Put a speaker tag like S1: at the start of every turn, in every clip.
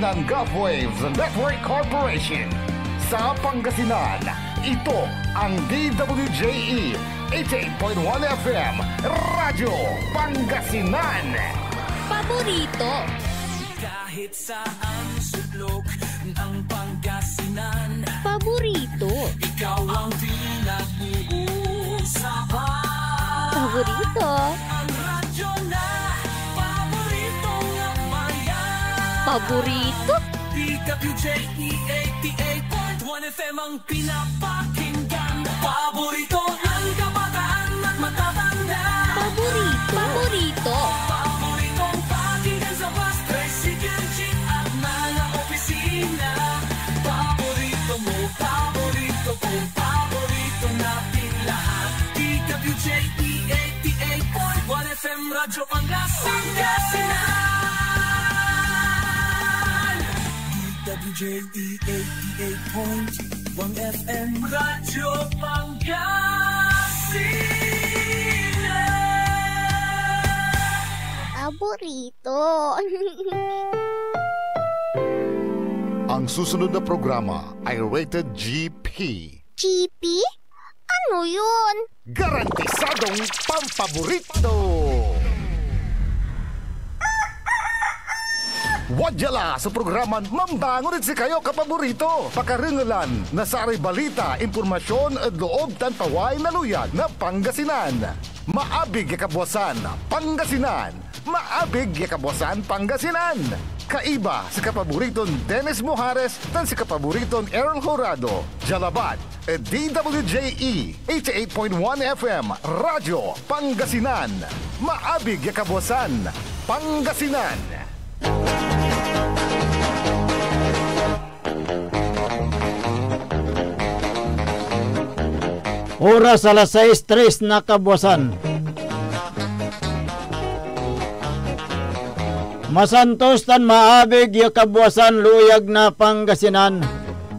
S1: ng Gulf Waves Network Corporation. Sa Pangasinan, ito ang DWJE 88.1 FM Radyo Pangasinan.
S2: Paborito.
S3: Kahit saan sulok ng Pangasinan,
S2: Paborito.
S3: ikaw ang pinag-uusapan.
S2: Paborito.
S3: Ang radyo na paborito ng bayan.
S2: Paborito.
S3: DWJE 88.1 FM ang pinapakinggan. Paborito ng kabataan at matatanda.
S2: Paborito. Paborito.
S3: Paboritong pakinggan sa bus, tricycle, jeep at mga opisina. Paborito mo, paborito ko, paborito natin lahat. DWJE 88.1 FM Radyo Pangasinan. DWJE 88.1 FM Radyo Pangasinan.
S2: Paborito.
S1: Ang susunod na programa ay rated GP.
S2: GP? Ano yun?
S1: Garantisadong pampaborito! Wadyala sa programan Mambangon si kayo kapaborito. Pakaringalan na sa aray balita, impormasyon at loob tanpaway na luyag na Pangasinan. Maabig yakabwasan Pangasinan. Maabig yakabwasan Pangasinan. Kaiba si kapaboriton Dennis Mojares tan si kapaboriton Errol Horado. Jalabat at DWJE 88.1 FM Radyo Pangasinan. Maabig yakabwasan Pangasinan.
S4: Oras alas 6:03 na kabuwasan. Masantos tan maabig ya kabuwasan luyag na Pangasinan.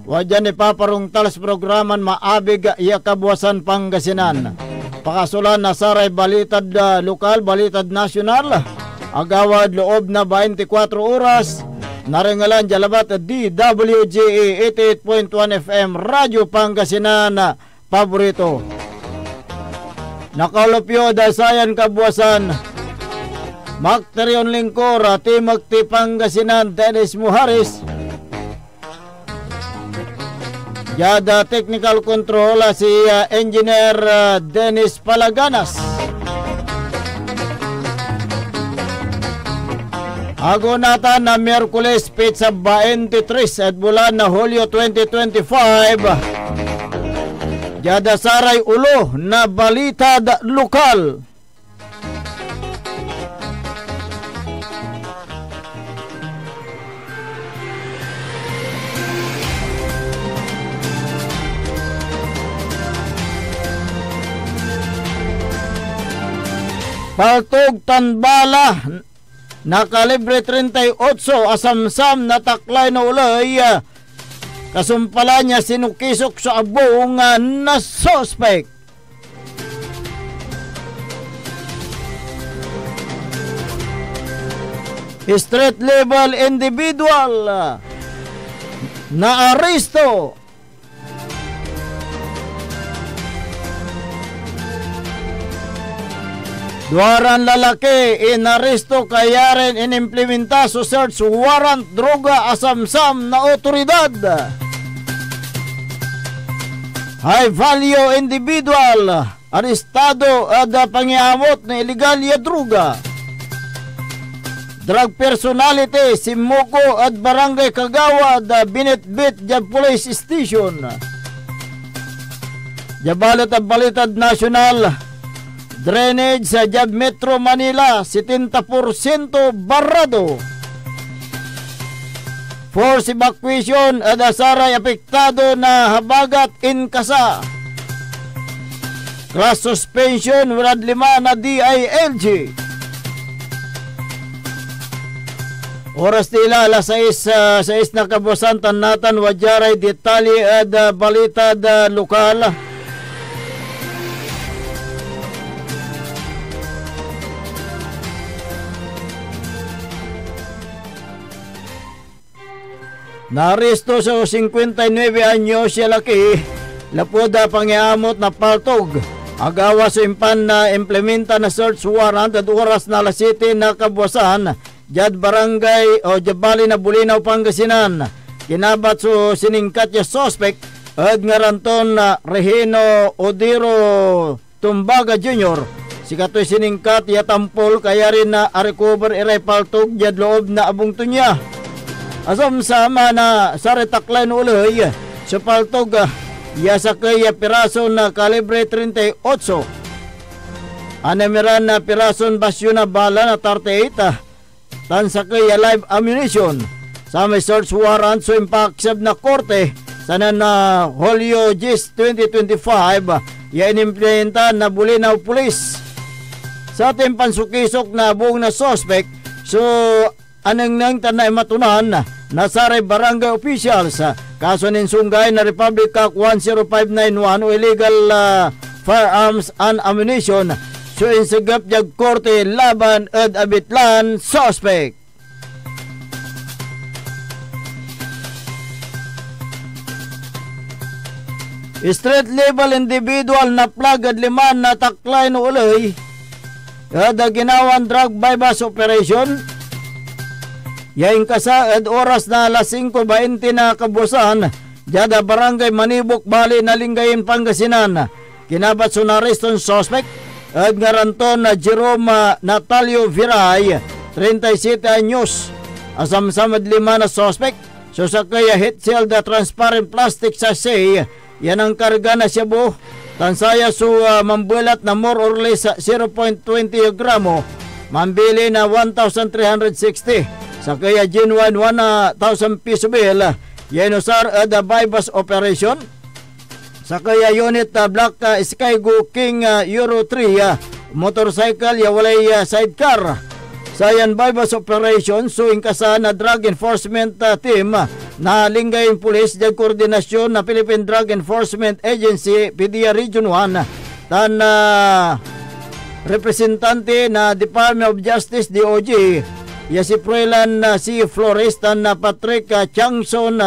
S4: Wadyan ipaparong talas programan maabig ya kabuwasan Pangasinan. Pakasulan na saray balitad lokal, balitad nasyonal. Agawad loob na 24 oras. Naringalan jalabat DWJE 88.1 FM Radyo Pangasinan. Paborito. Nakalupyo dasayan kabuwasan. Makterion Lingkor, Timog ti Pangasinan, Dennis Mojares. Yada Technical Control si Engineer Dennis Palaganas. Agunatan na Miyerkules Pizza 23 at bulan na Hulyo 2025. Yada saray ulo na balita lokal. Paltog Tanbala nakalibre 38 asamsam na taklay na ulay. Kasumpala niya sinukisok sa abong na suspect. Street level individual na aresto. Duaran lalaki inaresto kaya rin inimplementa sa search warrant droga asamsam na otoridad. High value individual arestado at pangiamot na illegal ya droga. Drug personality si Moko at Barangay Kagawad binitbit ja police station. Jabalat at balitad nasyonal. Drainage sa Jab Metro Manila 70% barrado. Force evacuation at asaray apektado na habagat in Kasa. Class suspension walad 5 na DILG. Oras nila alas 6 na kabuwasan tanatan wajaray detalye at balita lokal. Naaresto sa 59 anyos siya laki, lapuda pangiamot na paltog. Agawa sa impan na implementa na search warrant at oras na alas 7 na kabuwasan, Jad Barangay o Jabali na Bulinaw, Pangasinan. Kinabat so siningkat ya suspect at ngaranton na Regino Odiro Tumbaga Jr. Si katoy siningkat ya tampol kaya rin na a-recover iray paltog jad loob na abungto niya. Asam sama na sa retaklay no uloy sa paltog ya sakay ya piraso na kalibre 38. Anamiran na pirason basyo na bala na 38. Tan sakay ya live ammunition. Sa may search warrant so impaksab na korte sana na Hulyo 10, 2025 ya inimplenta na Bulinaw Police. Sa ating pansukisok na buong na suspect so anang nang tanay matunan na saray barangay officials kaso ninsungay na Republic Act 10591 o illegal firearms and ammunition so insagap jag korte laban at abitlan suspect. Street level individual na plagad liman na taklay no uloy kada ginawan drug bypass operation. Yaing kasa at oras na alas 5:20 na kabusan, jada barangay Manibok, Bali, Nalingayin, Pangasinan. Kinabat so nareston suspect at ngaranton na Jerome Natalio Viray, 37 anyos. Asam-samad lima na suspect, so sa kaya hit seal the transparent plastic sachet, yan ang karga na Cebu. Tansaya so mambulat na more or less 0.20 gramo, mambili na 1,360. Sa kaya genuine 1,000 piso bill, yan usar the bypass operation. Sa kaya unit Black Skygo King Euro 3 motorcycle ya walay sidecar. Sa yan bypass operation so inkasa na drug enforcement team na Lingayen Police jag koordinasyon na Philippine Drug Enforcement Agency PDEA Region 1 tan representante na Department of Justice DOJ ya si Prelan si Flores tan Patrick Changson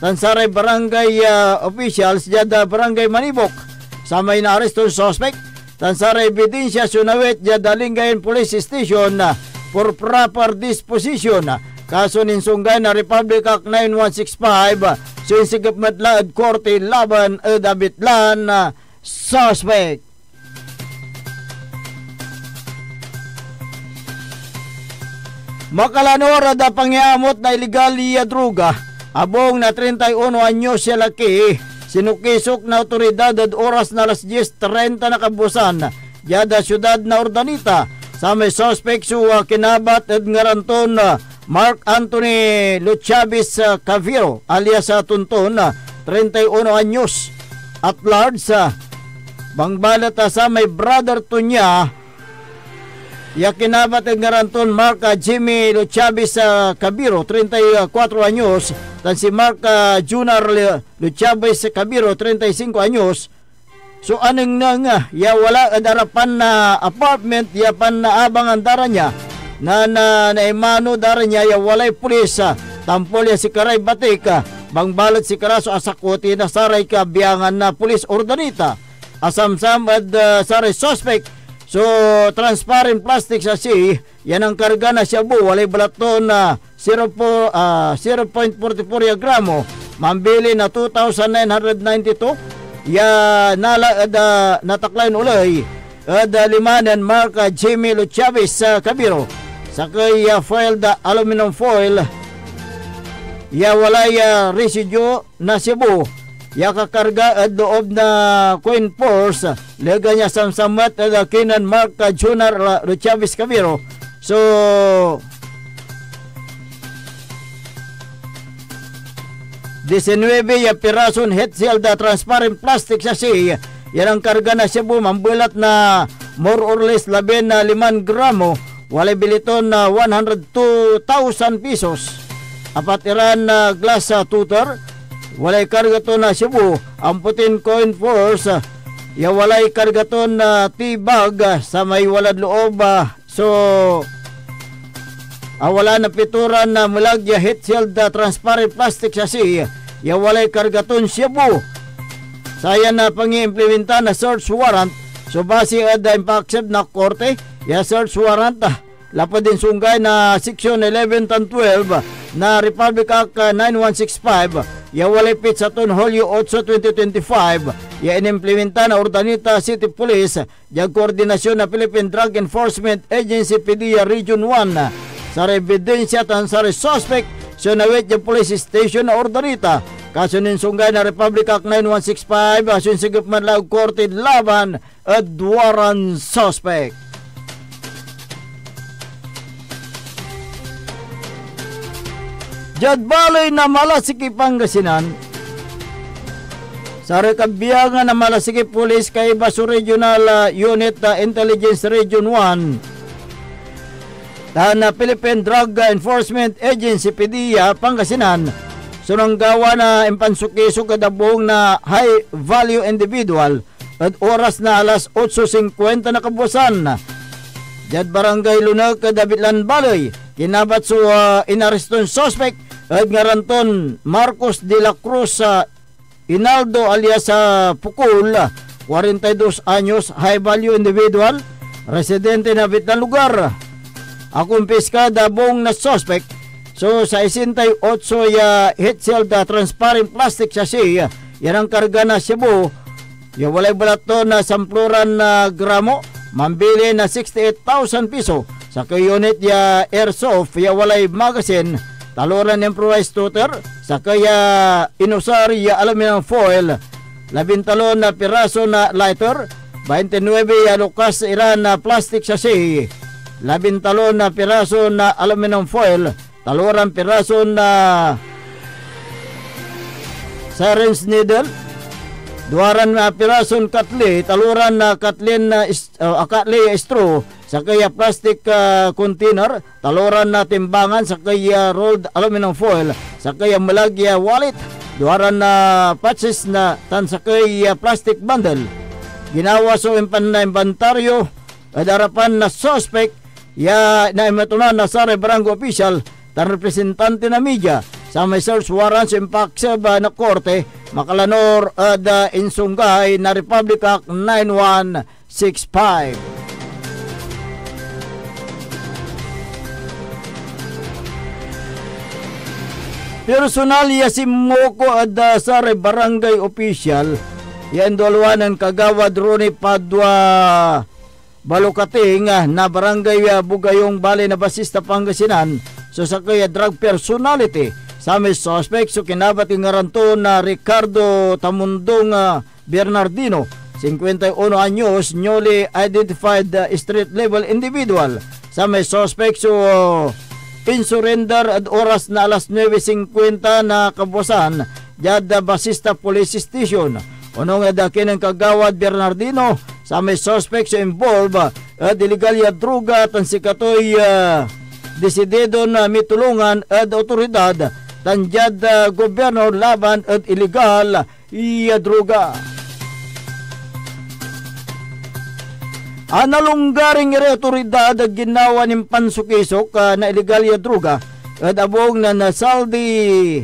S4: tan saray barangay officials jada barangay Manibok sa may na-aresto suspect tan saray ebidensya sunawit jada Lingayen Police Station for proper disposition. Kaso ninsungay na Republic Act 9165 so insigap madlaad korte laban abitlan suspect. Makalanora da pangyamot na illegal ya droga. Abong na 31 anyos siya laki. Sinukisok na otoridad at oras na alas 10:30 na kabusan. Yada syudad na Urdanita. Sa may suspect so kinabat at ngaranton Mark Anthony Luchabis Caviro alias Tunton 31 anyos. At large bangbalat sa may brother to niya ya kinabat ang ngaranton Mark Jimmy Luchabis Cabiro 34 anyos tan si Mark Junior Luchabis Cabiro 35 anyos. So anong nga ya wala adarapan na apartment ya pan na abang andara niya na naimano dara niya ya walay pulis tampol ya si Karay Batik bangbalat si Karaso asakuti na saray ka biyangan na pulis Urdanita asamsam at saray suspect. So, transparent plastic sa si, yan ang karga na Cebu, walay balaton na 0.44 gramo, mambili na 2,992, ya nataklayan ulay, limanan Mark Jimmy Luchabis sa Cabiro, sa kay foiled aluminum foil, ya walay residue na Cebu, ya kakarga at loob na coin purse lega niya samsamat at kinan Mark Junior Luchabis Cabiro. So Disenuebe ya pirason head seal da transparent plastic sa si yan ang karga na Cebu mambulat na more or less 15 gramo walay biliton na 102,000 pesos. Apat iran na glass tutor walay karga to na Cebu, amputin coin force, ya walay karga to na T-bag sa may walad loob. So, Wala na pituran na mulagya heat shield transparent plastic chassis. Ya walay kargaton Cebu. Saya na pangi-implementa na search warrant. So base ad impakseb na korte, ya search warrant lapad din sunggay na section 11 tan 12 na Republic Act 9165. Ya walay pit sa ton Hulyo 8, 2025. Ya inimplementa na Urdaneta City Police, ya koordinasyon na Philippine Drug Enforcement Agency PDEA Region 1 sa ebidensya tan sa suspect so nawit yung police station na Urdaneta. Kaso ninsunggay na Republic Act 9165 asun sigap man laog korte laban at duwaran suspect. Jadbalay na Malasiki, Pangasinan. Sa rekabiyangan na Malasiki Police kay Baso Regional Unit Intelligence Region 1 na Philippine Drug Enforcement Agency PDEA Pangasinan sunanggawa na impansukiso kadabong na high value individual at oras na alas 8:50 na kabusan. Jad Barangay Lunag Kadabitlan Balay kinabat so inareston suspect at ngaranton Marcos de la Cruz Inaldo alias Pukul 42 anyos, high value individual, residente na bitang lugar. Akumpiska dabong na suspect so sa 68 ya heat shield transparent plastic chassis yan ang karga na Cebu. Ya walay balato na sampluran na gramo, mambili na 68,000 piso sa unit ya airsoft ya walay magazine, taluran improvised shooter sa kaya inusar ya aluminum foil, 13 na piraso na lighter, 29 ya lukas iran na plastic chassis, 13 na piraso na aluminum foil, taluran piraso na syringe needle, duwaran na pirason katli, taluran na katlin na katli straw, sa kaya plastic container, taluran na timbangan, sa kaya rolled aluminum foil, sa kaya malagya wallet, duwaran na patches na tan sa kaya plastic bundle. Ginawa so na inventaryo at harapan na suspect ya na imatunan na sa barangay official tan representante na media sa may search warrant sa impakseb na korte makalanor at insunggay na Republic Act 9165. Personal ya si Moko at sa barangay official yan dalawanan kagawad Ronnie Padua Balukating na barangay Bugayong Bali na Basista Pangasinan so sa kaya drug personality sa may suspect so kinabat ngaranto na Ricardo Tamundong Bernardino 51 anyos newly identified street level individual sa may suspect so in surrender at oras na alas 9:50 na kabusan Jada Basista Police Station. Unong dakin ang kagawad Bernardino sa may suspect sa involve at illegal ya droga tan sikatoy desidido na mitulungan at otoridad tanjad gobyerno laban at illegal ya droga. Analunggaring iri otoridad ginawa ng pansukisok na illegal ya droga at abong na nasaldi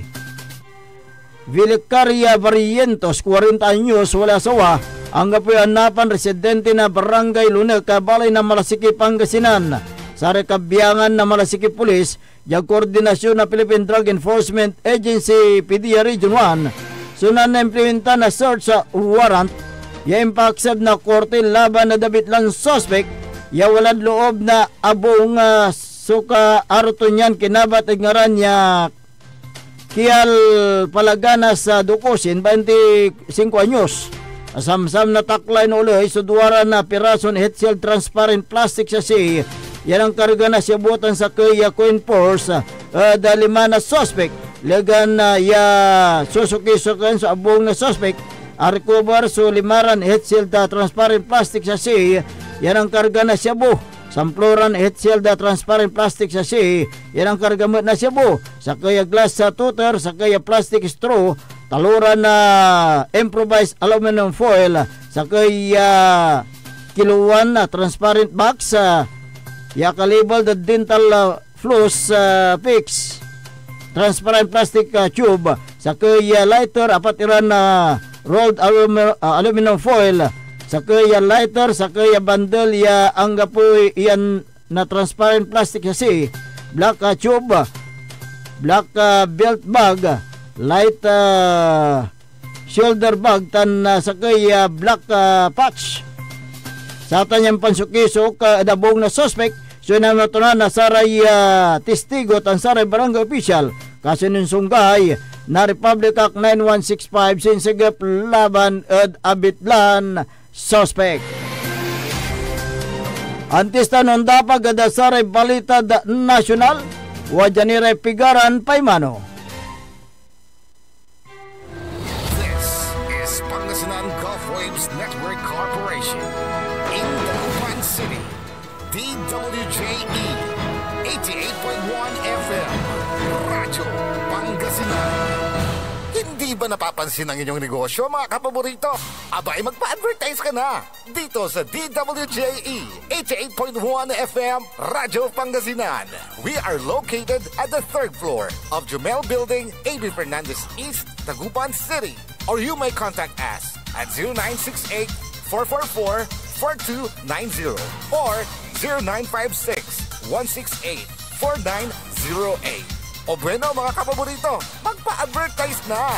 S4: Vilicaria Barrientos 40 anyos wala sawa ang kapuyanapan residente na barangay Lunag Balay na Malasiki Pangasinan sa rekabiyangan na Malasiki Police yung koordinasyon na Philippine Drug Enforcement Agency PDEA Region 1 sunan na implementa na search sa warrant ya impaksab na korte laban na dabitlan suspect ya walad loob na abong suka arutunyan kinabat ngaran ya Kial Palaganas sa Dukosin 25 anyos asamsam na takline uloy so duwara na pirason heat shield transparent plastic chassis yan ang karga na siya butan sa kaya coin force dalima na suspect lagan na ya susuki-sukan sa abong na suspect recover so limaran heat shield transparent plastic chassis yan ang karga na siya bu samploran heat shield transparent plastic chassis yan ang karga na siya bu sa kaya glass sa tutor sa kaya plastic straw taluran na improvised aluminum foil sa kaya kiluan na transparent box ya kalibal the dental floss fix transparent plastic tube sakay lighter apat iran rolled aluminum foil sakay lighter sakay bundle ya angga po iyan na transparent plastic kasi black tube black belt bag light shoulder bag tan sakay black patch sa tanyang pansukisok dabong na suspect so namatunan na saray testigo tan saray barangay official kasi nunsunggay na Republic Act 9165 sinsigap laban at abitlan suspect. Antes tanon dapag ada saray balita nasyonal wajanire pigaran paymano.
S1: This is Pangasinan Gulf Waves Network Corporation in Dagupan City. DWJE 88.1 FM Radyo Pangasinan. Hindi ba napapansin ang inyong negosyo, mga kapaborito? Abay, magpa-advertise ka na dito sa DWJE 88.1 FM Radyo Pangasinan. We are located at the 3rd floor of Jumel Building, A.B. Fernandez East, Dagupan City. Or you may contact us at 0968-444-4290 or 0956-168-4908. O bueno, mga kapaborito, magpa-advertise na!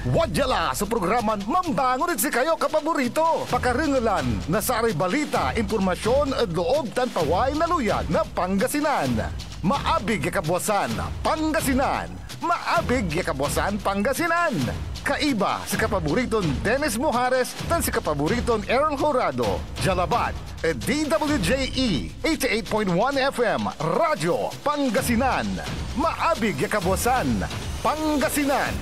S1: Wadyala sa programan Mambangon si kayo kapaborito. Pakaringalan na saray balita, impormasyon at loob tan paway na luyag na Pangasinan. Maabig yakabwasan Pangasinan. Maabig yakabwasan Pangasinan. Kaiba si kapaboriton Dennis Mojares tan si kapaboriton Errol Horado. Jalabat at DWJE 88.1 FM Radyo Pangasinan. Maabig yakabwasan Pangasinan.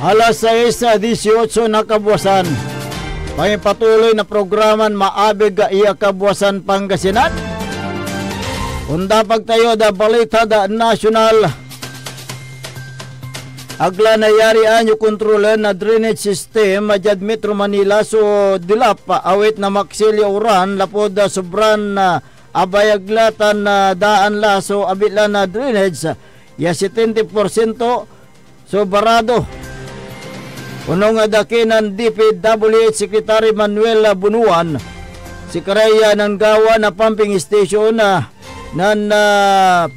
S4: Alas 6:18 na kabuwasan. Pangipatuloy na programan maabig iya kabuwasan Pangasinan. Unda pagtayo da balita da national. Agla nayari anyo kontrolan na drainage system majad Metro Manila so dilap awit na maksilyo uran lapod da sobran abayaglatan na daan laso abitlan na drainage ya 70% so barado. Unong dakinan DPWH Secretary Manuel Bunuan si karaya ng gawa na pumping station nan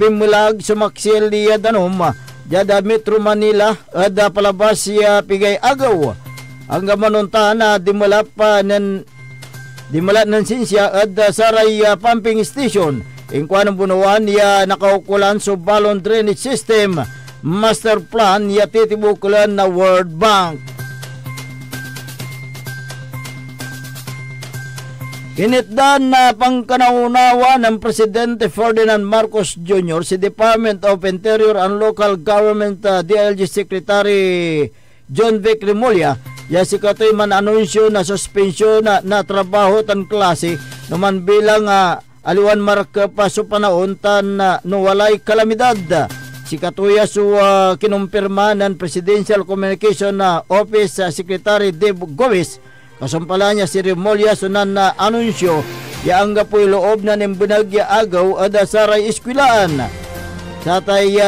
S4: pimulag sumaksil liya danom jada Metro Manila ada palabas siya pigay agaw ang gamanunta na dimulat nan sinsya ada saray pumping station ingkwan ng Bunuan ya nakaukulan so balon drainage system master plan ya titibukulan na World Bank. Kinitdan na pangkanaunawa ng Presidente Ferdinand Marcos Jr. si Department of Interior and Local Government DLG Secretary John Vic Remulla ya si katoy man anunsyo na suspensyon na trabaho tan klase naman bilang aliwan marka pa so panahon tan no walay kalamidad. Si katuya so kinumpirma ng Presidential Communication Office Secretary Dave Gomez. Kasampala niya si Remulla sunan na anunsyo yaangga po'y loob na nimbunagya agaw ada saray eskwilaan. Sa tay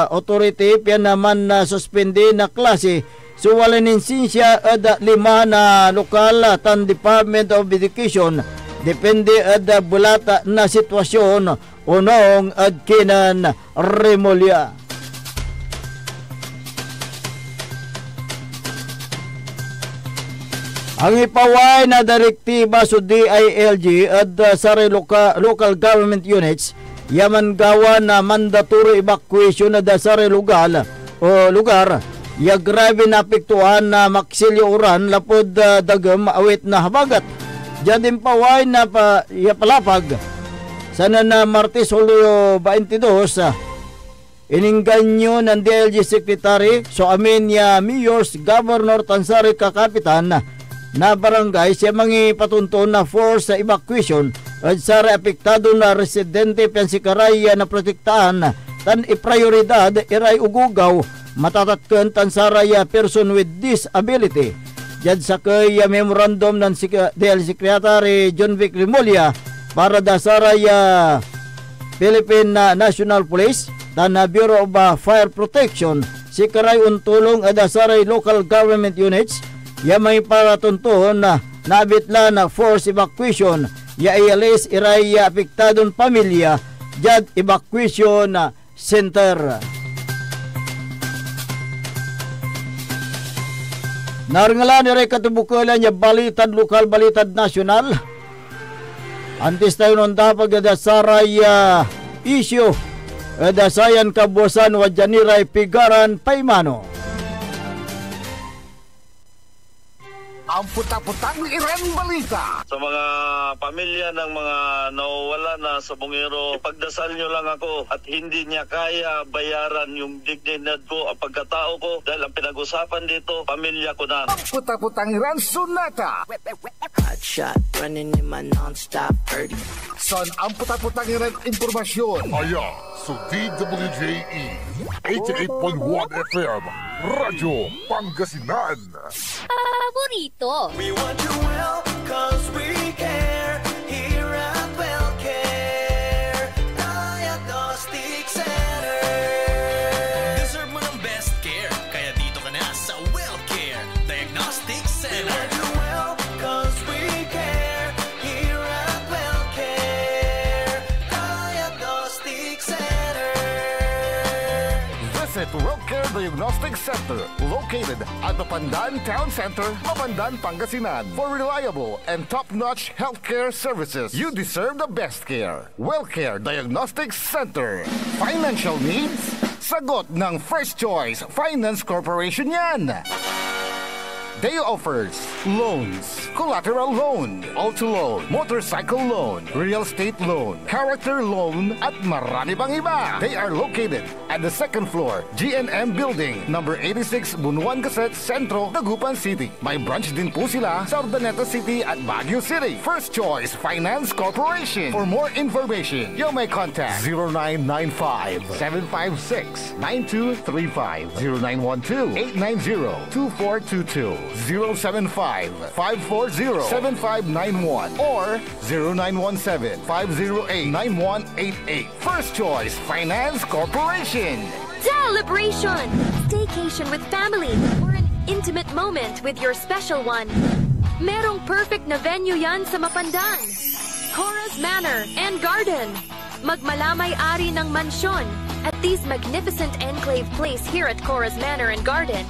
S4: authority piyan naman na suspende na klase so wala ninsinsya ada 5 na lokal tan Department of Education depende ada bulata na sitwasyon unong adkinan Remulla. Ang ipaway na direktiba sa DILG at saray local government units yaman gawa na mandatory evacuation na saray lugar ya grabe na apektuhan na maksilyo uran lapod dagam awit na habagat. Diyan paway na palapag sana na Martes Hulyo 22 iningganyo ng DILG Secretary so amin ya Mayors Governor Tansari Kakapitan na barangay siya mangi patunton na force sa evacuation at sa apektado na residente pensikaraya na protektahan tan iprioridad iray ugugaw matatatkan tan saraya person with disability. Diyan sa kay memorandum ng DL Secretary John Vic Remulla para da saray Philippine National Police tan Bureau of Fire Protection si karay untulong ada saray local government units ya may para tuntuhon na nabitla na force evacuation ya ialis iray apektadon pamilya jad evacuation center. Narangalan ni Ray katubukulan niya balitad lokal, balitad nasyonal. Antes tayo nun tapag da saray isyo da sayan kabuasan wa Janiray Pigaran Paimano.
S1: Ang puta-putang Iren Balita.
S5: Sa mga pamilya ng mga nawawala na sa bungero, ipagdasal nyo lang ako at hindi niya kaya bayaran yung dignidad ko at pagkatao ko dahil ang pinag-usapan dito, pamilya ko na.
S1: Ang puta-putang Iren Sunata.
S3: Hot shot running in my non-stop 30.
S1: Son ang puta-putang Iren Impormasyon.
S6: Aya sa DWJE 88.1 FM Radyo Pangasinan.
S2: Paborito.
S3: We want you well, cause we care. Here at WellCare Diagnostic Center.
S7: Deserve mo ng best care, kaya dito ka na sa WellCare Diagnostic Center.
S3: We want you well, cause we care. Here at WellCare Diagnostic Center.
S1: Visit WellCare Diagnostic Center, located at the Pandan Town Center, Mapandan, Pangasinan. For reliable and top-notch healthcare services, you deserve the best care. WellCare Diagnostic Center. Financial needs? Sagot ng First Choice Finance Corporation yan. They offers loans, collateral loan, auto loan, motorcycle loan, real estate loan, character loan, at marami pang iba. They are located at the second floor, GNM Building, number 86, Bunuan Gazette, Centro, Dagupan City. May branch din po sila sa Urdaneta City at Baguio City. First Choice Finance Corporation. For more information, you may contact 0995-756-9235, 0912-890-2422. 075-540-7591 or 0917-508-9188. First Choice Finance Corporation.
S8: Celebration! Staycation with family or an intimate moment with your special one. Merong perfect na venue yan sa Mapandan. Cora's Manor and Garden. Magmalamay-ari ng mansyon at this magnificent enclave place here at Cora's Manor and Garden.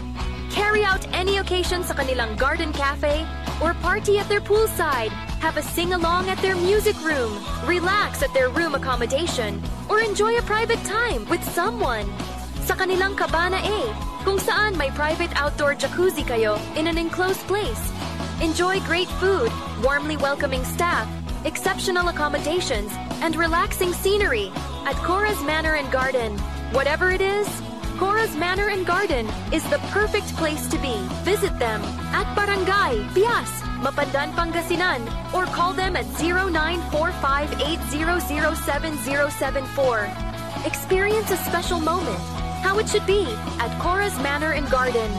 S8: Carry out any occasion sa kanilang garden cafe or party at their poolside. Have a sing-along at their music room, relax at their room accommodation, or enjoy a private time with someone. Sa kanilang Cabana A, kung saan may private outdoor jacuzzi kayo in an enclosed place. Enjoy great food, warmly welcoming staff, exceptional accommodations, and relaxing scenery at Cora's Manor and Garden. Whatever it is, Cora's Manor and Garden is the perfect place to be. Visit them at Barangay Pias, Mapandan, Pangasinan, or call them at 0945-800-7074. Experience a special moment, how it should be at Cora's Manor and Garden.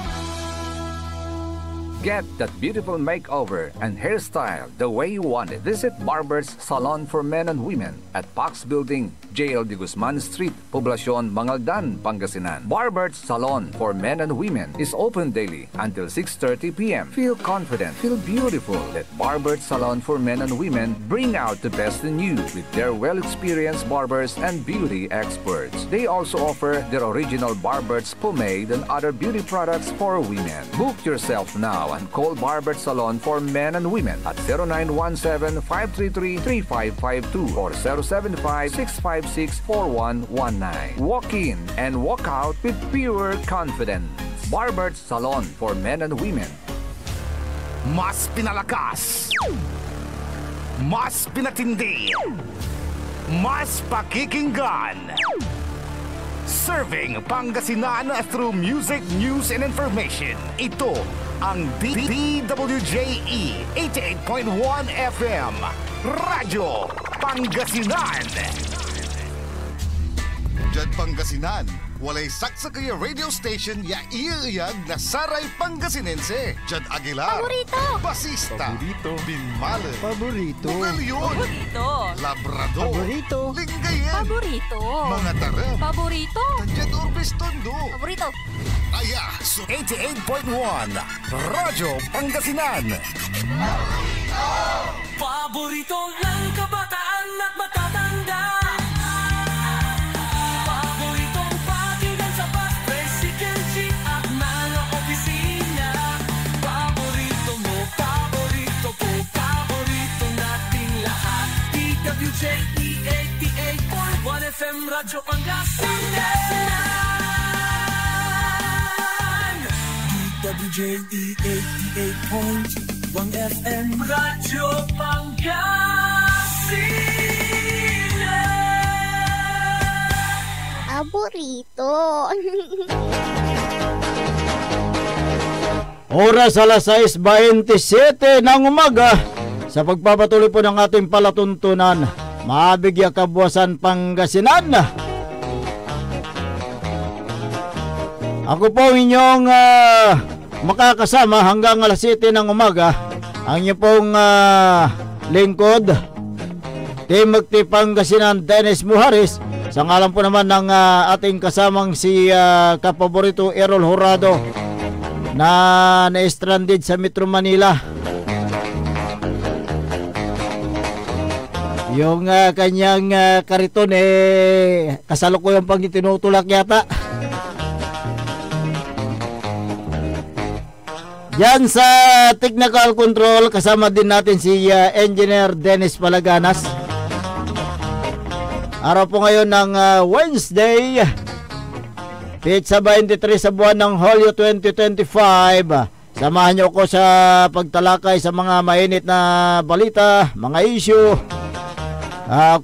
S9: Get that beautiful makeover and hairstyle the way you want it. Visit Barber's Salon for Men and Women at Pax Building, JL de Guzman Street, Poblacion, Mangaldan, Pangasinan. Barber's Salon for Men and Women is open daily until 6:30 p.m. Feel confident, feel beautiful. Let Barber's Salon for Men and Women bring out the best in you with their well-experienced barbers and beauty experts. They also offer their original Barber's pomade and other beauty products for women. Book yourself now and call Barber Salon for Men and Women at 0917-533-3552 or 075-656-4119. Walk in and walk out with pure confidence. Barber Salon for Men and Women.
S1: Mas pinalakas, mas pinatindi, mas pakikinggan. Serving Pangasinan through music, news, and information. Ito ang DWJE 88.1 FM Radyo Pangasinan. Diyan Pangasinan, walay saksa kaya radio station ya iiyag na saray Pangasinense. Diyan Aguilar,
S2: Paborito.
S1: Basista,
S6: Paborito.
S1: Binmale,
S4: Paborito.
S1: Bugalyon,
S2: Paborito.
S1: Labrador,
S4: Paborito.
S1: Lingayen,
S2: Paborito.
S1: mga taram,
S2: Paborito.
S1: Tandyan Orbis Tondo.
S2: Paborito.
S1: Aya, so 88.1, Radyo Pangasinan.
S7: Paborito ng kabataan at matatanda. Paboritong pakinggan sa bus, tricycle, jeep at mga opisina. Paborito mo, paborito ko, paborito nating lahat. DWJE 88.1 FM Radyo Pangasinan. DWJE 88.1 FM Radyo Pangasinan.
S2: Paborito.
S4: Oras alas 6:27 ng umaga. Sa pagpapatuloy po ng ating palatuntunan, Maabig Kabuwasan Pangasinan. Ako po inyong makakasama hanggang alas 7 ng umaga. Ang inyong pong lingkod, Team Magti Pangasinan, Dennis Muharis. Sa ngalan po naman ng ating kasamang si Kapaborito Errol Horado na na-stranded sa Metro Manila. Yung kanyang kariton kasalukuyang pang tinutulak yata. Diyan sa technical control kasama din natin si Engineer Dennis Palaganas. Araw po ngayon ng Wednesday, Pizza 23 sa buwan ng Hulyo 2025. Samahan niyo ko sa pagtalakay sa mga mainit na balita, mga issue.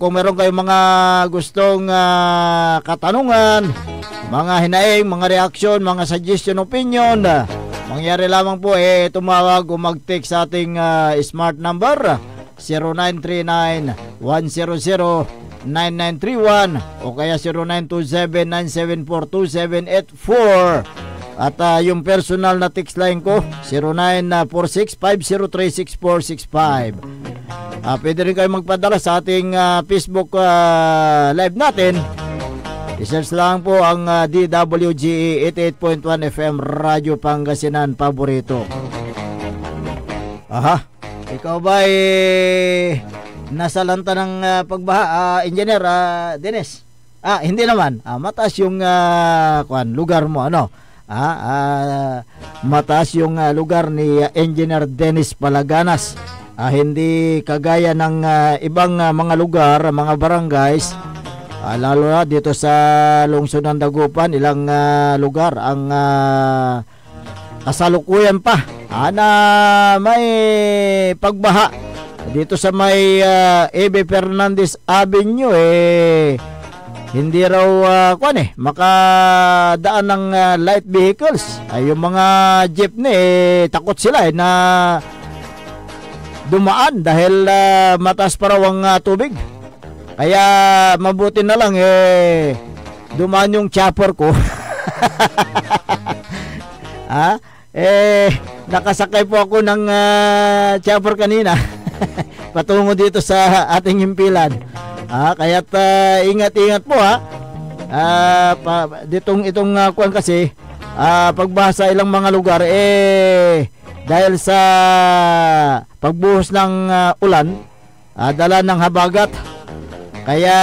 S4: Kung meron kayong mga gustong katanungan, mga hinaing, mga reaksyon, mga suggestion, opinion, mangyari lamang po tumawag o mag-text sa ating smart number 0939-100-9931 o kaya 0927-974-2784 at yung personal na text line ko 0946-503-6465. Pwede rin kayo magpadala sa ating Facebook live natin. I-search lang po ang DWGE 88.1 FM Radyo Pangasinan Paborito. Aha, ikaw ba nasa lanta ng pagbaha, Engineer Dennis? Hindi naman. Mataas yung lugar mo, ano? Mataas yung lugar ni Engineer Dennis Palaganas. Hindi kagaya ng ibang mga lugar, mga barangays. Lalo na dito sa lungsod ng Dagupan, ilang lugar ang kasalukuyan pa na may pagbaha. Dito sa may E.B. Fernandez Avenue hindi raw makadaan ng light vehicles. Yung mga jeepney takot sila na dumaan dahil mataas pa raw ang tubig. Kaya mabuti na lang dumaan yung chopper ko. Nakasakay po ako ng chopper kanina patungo dito sa ating himpilan. Kaya't ingat-ingat po itong kuwan kasi pagbasa ilang mga lugar dahil sa pagbuhos ng ulan, dala ng habagat. Kaya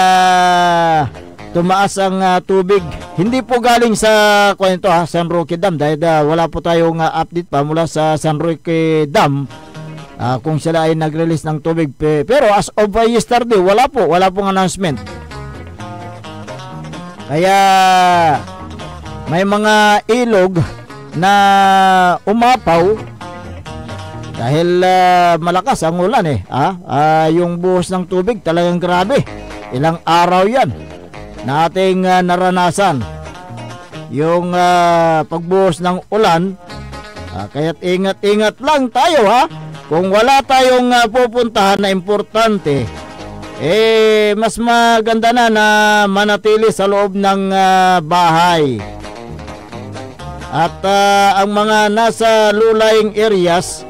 S4: tumaas ang tubig. Hindi po galing sa kwento San Roque Dam dahil wala po tayong update pa mula sa San Roque Dam kung sila ay nag-release ng tubig. Pero as of yesterday, wala pong announcement. Kaya may mga ilog na umapaw dahil malakas ang ulan yung buhos ng tubig talagang grabe. Ilang araw yan na ating naranasan yung pagbuhos ng ulan. Kaya't ingat-ingat lang tayo kung wala tayong pupuntahan na importante, mas maganda na manatili sa loob ng bahay. At ang mga nasa low-lying areas,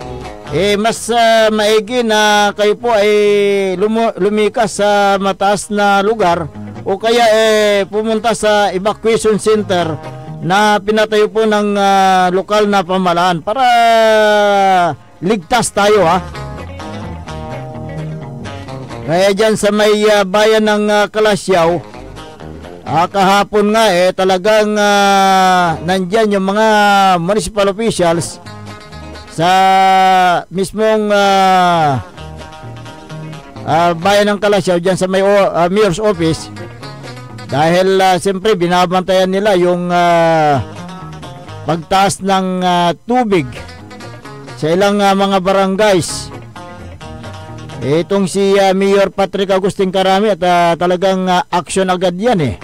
S4: mas maigi na kayo po ay lumikas sa mataas na lugar o kaya pumunta sa evacuation center na pinatayo po ng lokal na pamahalaan para ligtas tayo, ha. Kaya dyan sa may bayan ng Kalasyaw, kahapon nga talagang nandyan yung mga municipal officials sa mismong bayan ng Kalasyaw dyan sa may mayor's office, dahil siyempre binabantayan nila yung pagtaas ng tubig sa ilang mga barangays. Itong si Mayor Patrick Agustin Carami at talagang action agad yan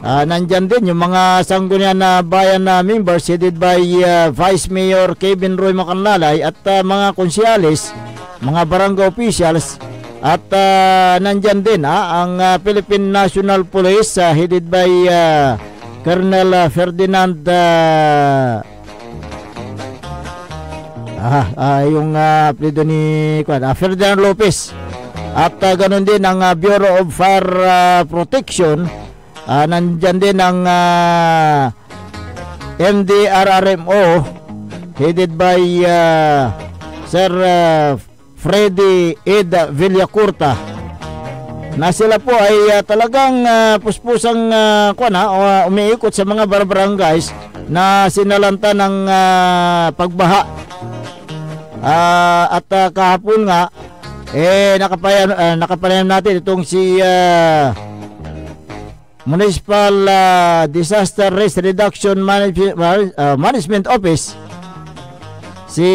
S4: nandyan din yung mga sanggunian na bayan na members headed by Vice Mayor Kevin Roy Macanlalay at mga konsyales, mga barangay officials, at nandyan din ang Philippine National Police headed by Colonel Ferdinand yung apelyido ni Ferdinand Lopez, at ganun din ang Bureau of Fire Protection. Nandyan din ang MDRRMO headed by Sir Freddy Ed Villacorta, na sila po ay talagang puspusang umiikot sa mga barangays na sinalanta ng pagbaha. At kahapon nga nakapanayam natin itong si Municipal Disaster Risk Reduction Management Office, si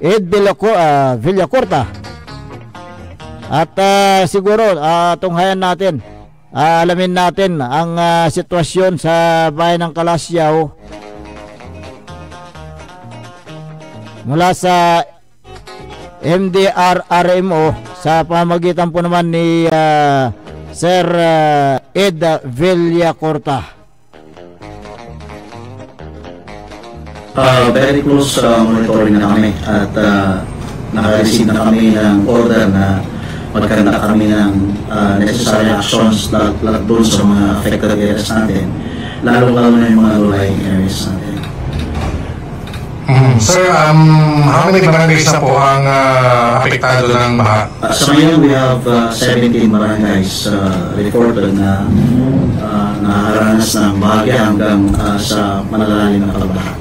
S4: Ed Villacorta, at siguro tunghayan natin, alamin natin ang sitwasyon sa bayan ng Kalasyaw mula sa MDRRMO sa pamamagitan po naman ni Sir Ed Villacorta.
S10: Very close monitoring na kami at naka-receive na kami ng order na magkanda kami ng necessary actions lahat doon sa mga affected areas natin, lalo-lalo na yung mga low-lying areas natin.
S11: Sir, how many barangays na po ang apektado ng baha?
S10: Sa ngayon, we have 17 barangays reported na nakaranas ng bahagya hanggang sa malalalim na pagbaha.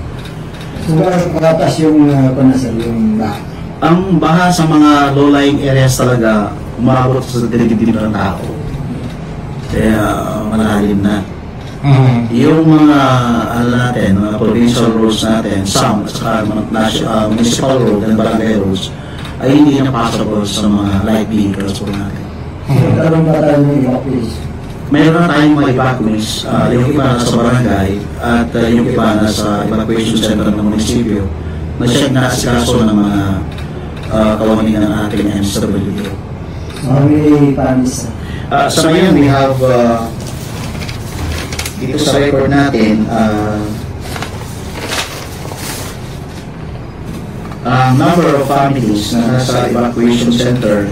S12: Pagkatas yung baha?
S10: Ang baha sa mga low-lying areas talaga umabot sa dibdib ng tao. Kaya malalim na. Yung mga natin, mga provincial roads natin, some at saka municipal road and barangay roads ay hindi na passable sa mga light vehicles po natin.
S12: Meron ba tayong evacuees?
S10: Meron na tayong mga evacuees, yung iba na sa barangay at yung iba na sa evacuation center ng munisipyo na siya naasikaso ng mga kawani ng ating MSWD.
S12: How many families?
S10: Sa ngayon, we have dito sa record natin, number of families na nasa evacuation center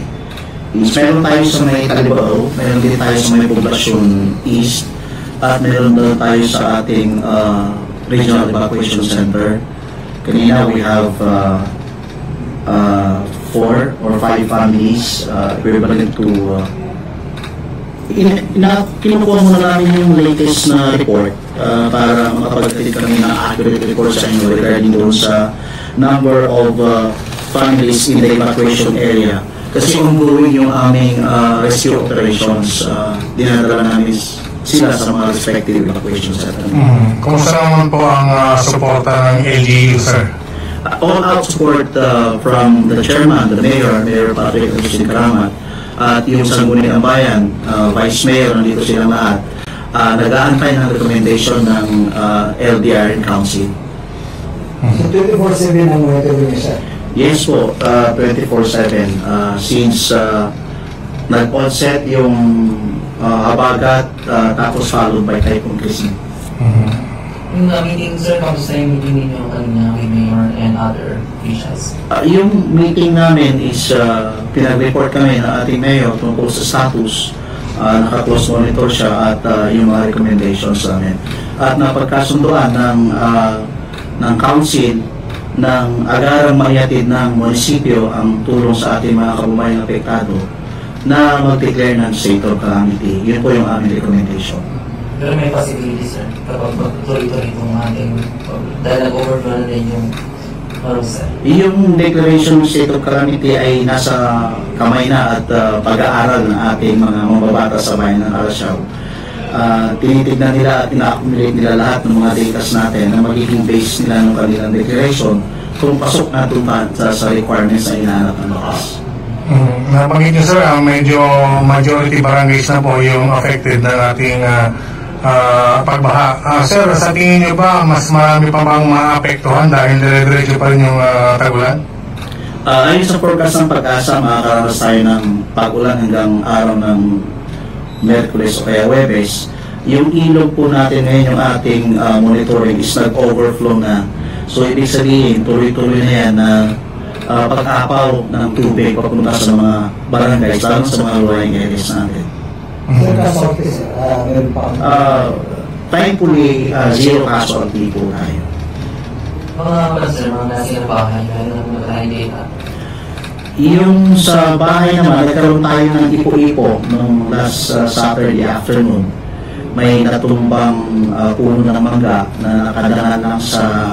S10: is meron tayo sa may Talibao, meron din tayo sa may Poblacion East, at meron din tayo sa ating regional evacuation center. Kanina we have 4 or 5 families equivalent to kinukuha muna namin yung latest na report para makapag-take kami ng accurate report sa inyo regarding doon sa number of families in the evacuation area. Kasi ongoing yung aming rescue operations, dinadala namin sila sa mga respective evacuation center.
S11: Kumusta naman po ang suporta ng LGU, sir?
S10: All-out support from the chairman, the mayor, Mayor Patrick Agustin Carami, at yung Sangguniang Bayan, Vice Mayor, nandito silang lahat, nag-aantay ng recommendation ng LDR and Council.
S12: So 24/7 ang monitoring niya, sir?
S10: Yes po, 24/7. Since nag-onset yung habagat, tapos followed by Typhoon Christine.
S13: Yung meeting, sir, kamusta yung meeting ninyo kanina with Mayor and other officials?
S10: Yung meeting namin is pinag-report kami ng ating Mayor tungkol sa status, naka-close monitor siya at yung mga recommendations namin. At napagkasunduan ng Council ng agarang maihatid ng munisipyo ang tulong sa ating mga kababayang apektado na mag-declare ng state of calamity. Yun po yung aming recommendation.
S13: Pero may possibility, sir, kapag magtuloy-tuloy itong ating dahil nag-overflow na din yung sir.
S10: Yung declaration ng state of calamity ay nasa kamay na at pag-aaral ng ating mga mababata sa bayan ng Calasiao. Tinitignan nila at ina-accumulate nila lahat ng mga data natin na magiging base nila ng kanilang declaration kung pasok na tumpan sa requirements na inaanap ng batas.
S11: Nabanggit niyo, sir, medyo majority barangays na po yung affected ng ating pagbaha. Sir, sa tingin niyo ba mas marami pa bang maapektuhan dahil dire-diretso pa rin yung tagulan?
S10: Ayon sa forecast ng Pag-asa, makakaranas tayo ng pag-ulan hanggang araw ng Merkules o kaya Webes. Yung ilog po natin ngayon, yung ating monitoring is nag-overflow na. So, ibig sabihin, tuloy-tuloy na yan na pag-apaw ng tubig papunta sa mga barangays, lalo sa mga luwayang areas natin. Thankfully, zero casualty po tayo.
S13: Mga nasa bahay, dahil naman tayo data.
S10: Yung sa bahay naman, nagkaroon tayo ng ipo-ipo noong last Saturday afternoon. May natumbang puno ng mangga na nakadangan lang sa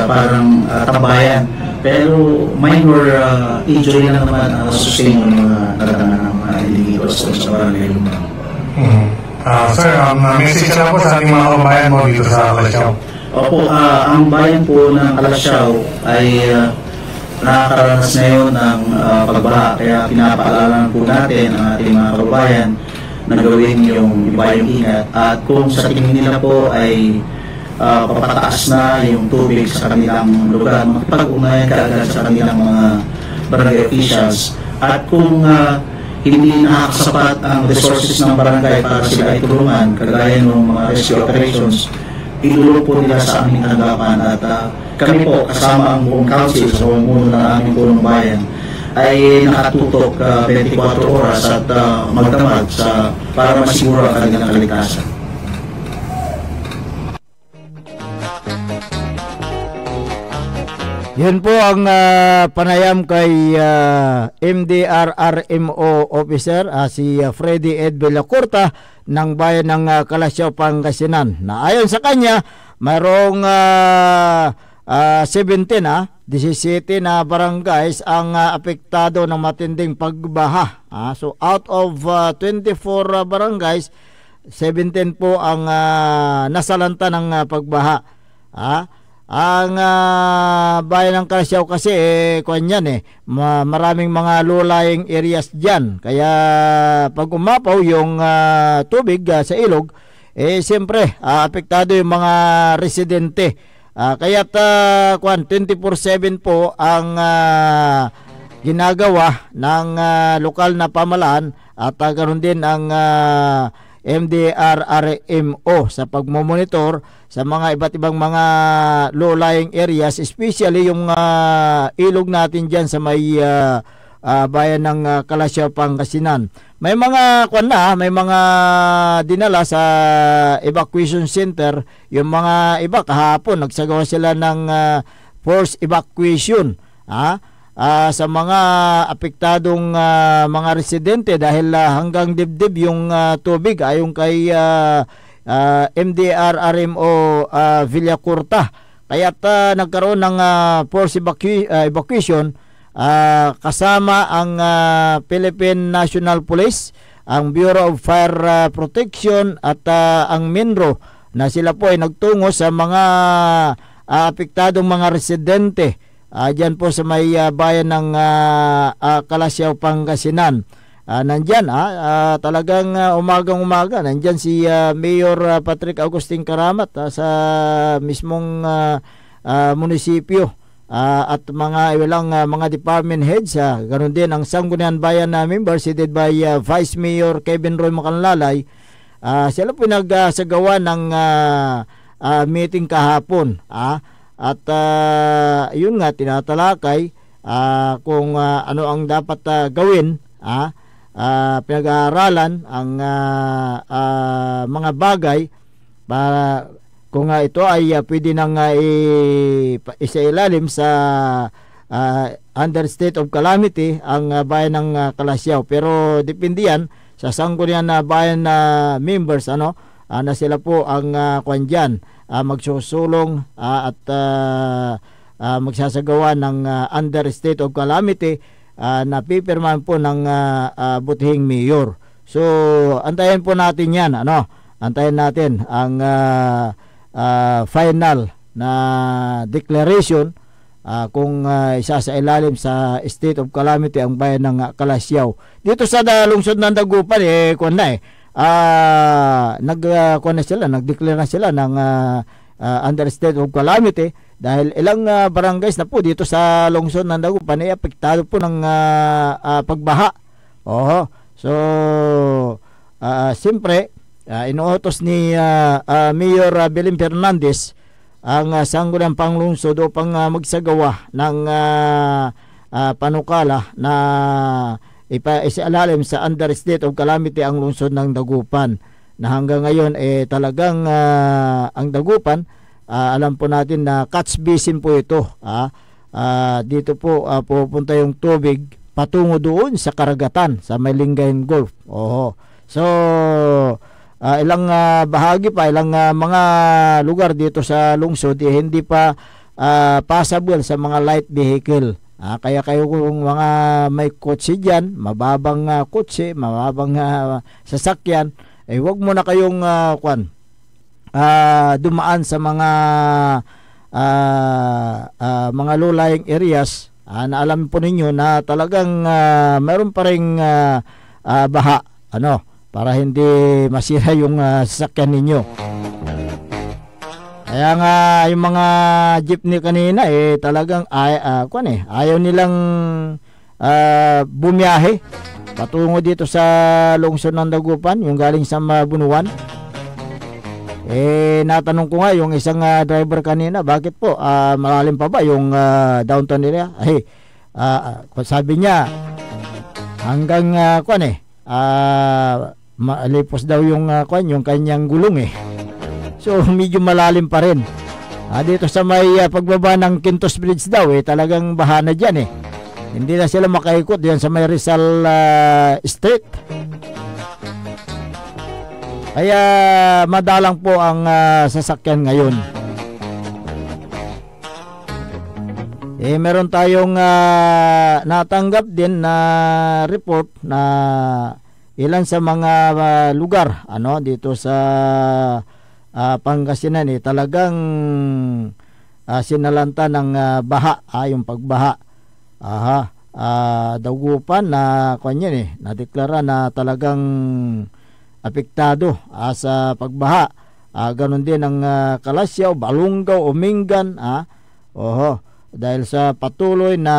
S10: parang tambayan. Pero minor injury lang naman ang sustain ng mga nakadangan ng mga individuals sa barangay Lumang.
S11: Sir, message lang po sa ating mga kabayan mo dito sa Calasiao.
S10: Opo, ang bayan po ng Calasiao ay nakakaranas ngayon ng pagbaha, kaya pinapaalala po natin ang ating mga kababayan na gawin yung ibayong ingat, at kung sa tingin nila po ay papataas na yung tubig sa kanilang lugar, makipag-ugnayan kaagad sa kanilang mga barangay officials, at kung hindi nakakasapat ang resources ng barangay para sila ay tulungan, kagaya ng mga rescue operations, itulong po nila sa aming tanggapan, at kami po kasama ang buong council sa pamumuno ng aming punong bayan ay nakatutok 24 oras at magdamag para masiguro ang kanilang kaligtasan.
S4: Yan po ang panayam kay MDR-RMO officer, si Freddy Ed Villacorta ng bayan ng Calasiao, Pangasinan, na ayon sa kanya mayroong 17 na barangays ang apektado ng matinding pagbaha. So out of 24 barangays, 17 po ang nasalanta ng pagbaha. Ang bayan ng Calasiao kasi maraming mga low-lying areas dyan. Kaya pag umapaw yung tubig sa ilog, siyempre apektado yung mga residente. Kaya 24/7 po ang ginagawa ng lokal na pamahalaan, at ganoon din ang MDR-RMO sa pagmomonitor sa mga iba't ibang mga low-lying areas, especially yung ilog natin dyan sa may bayan ng Calasiao, Pangasinan. May mga may mga dinala sa evacuation center. Yung mga iba kahapon nagsagawa sila ng forced evacuation sa mga apektadong mga residente dahil hanggang dibdib yung tubig, ayon kay MDR-RMO Villacorta. Kaya't nagkaroon ng forced evacuation kasama ang Philippine National Police, ang Bureau of Fire Protection at ang MINRO, na sila po ay nagtungo sa mga apektadong mga residente dyan po sa may bayan ng Calasiao, Pangasinan. Nandyan talagang umagang-umaga nandyan si Mayor Patrick Agustin Karamat sa mismong munisipyo at mga ilang mga department heads. Ganon din ang Sangguniang Bayan na members headed by Vice Mayor Kevin Roy Macanlalay. Sila po nagsagawa ng meeting kahapon. At yun nga, tinatalakay kung ano ang dapat gawin. Pinag-aaralan ang mga bagay para kung ito ay pwede nang isailalim sa under state of calamity ang bayan ng Kalasyaw. Pero depende yan sa Sangguniang Bayan na members na sila po ang kwan dyan, magsusulong at magsasagawa ng under state of calamity na pipirmahan po ng butihing mayor. So antayin po natin yan, antayin natin ang final na declaration kung isa sa ilalim sa state of calamity ang bayan ng Kalasyaw. Dito sa lungsod ng Dagupan nag-declare na sila ng under state of calamity dahil ilang barangays na po dito sa lungsod ng Dagupan ay apektado po ng pagbaha. So siyempre inuutos ni Mayor Belen Fernandez ang Sangguniang Panglungsod upang magsagawa ng panukala na isalalim sa under state of calamity ang lungsod ng Dagupan, na hanggang ngayon talagang ang Dagupan, alam po natin na catch basin po ito. Dito po pupunta yung tubig patungo doon sa karagatan sa Malingayen Gulf. So ilang bahagi pa, ilang mga lugar dito sa lungsod hindi pa passable sa mga light vehicle. Kaya kayo kung mga may kotse dyan, mababang kotse, mababang sasakyan, huwag mo na kayong dumaan sa mga low-lying areas na alam po ninyo na talagang mayroon pa ring baha, para hindi masira yung sasakyan ninyo. Kaya nga yung mga jeepney kanina talagang ayaw nilang bumiyahe patungo dito sa lungsod ng Dagupan, yung galing sa Bunuan. Natanong ko nga yung isang driver kanina, bakit po malalim pa ba yung downtown area? Sabi niya hanggang malipos daw yung yung kanyang gulong So medyo malalim pa rin. Dito sa may pagbaba ng Quintos Bridge daw talagang bahana dyan Hindi na sila makaikot diyan sa may Rizal Street. Kaya madalang po ang sasakyan ngayon. Meron tayong natanggap din na report na ilan sa mga lugar dito sa Pangasinan talagang sinalanta ng baha, yung pagbaha. Dagupan na nadeklara na talagang apektado sa pagbaha. Ganon din ang Kalasyaw, Balungaw, Umingan, dahil sa patuloy na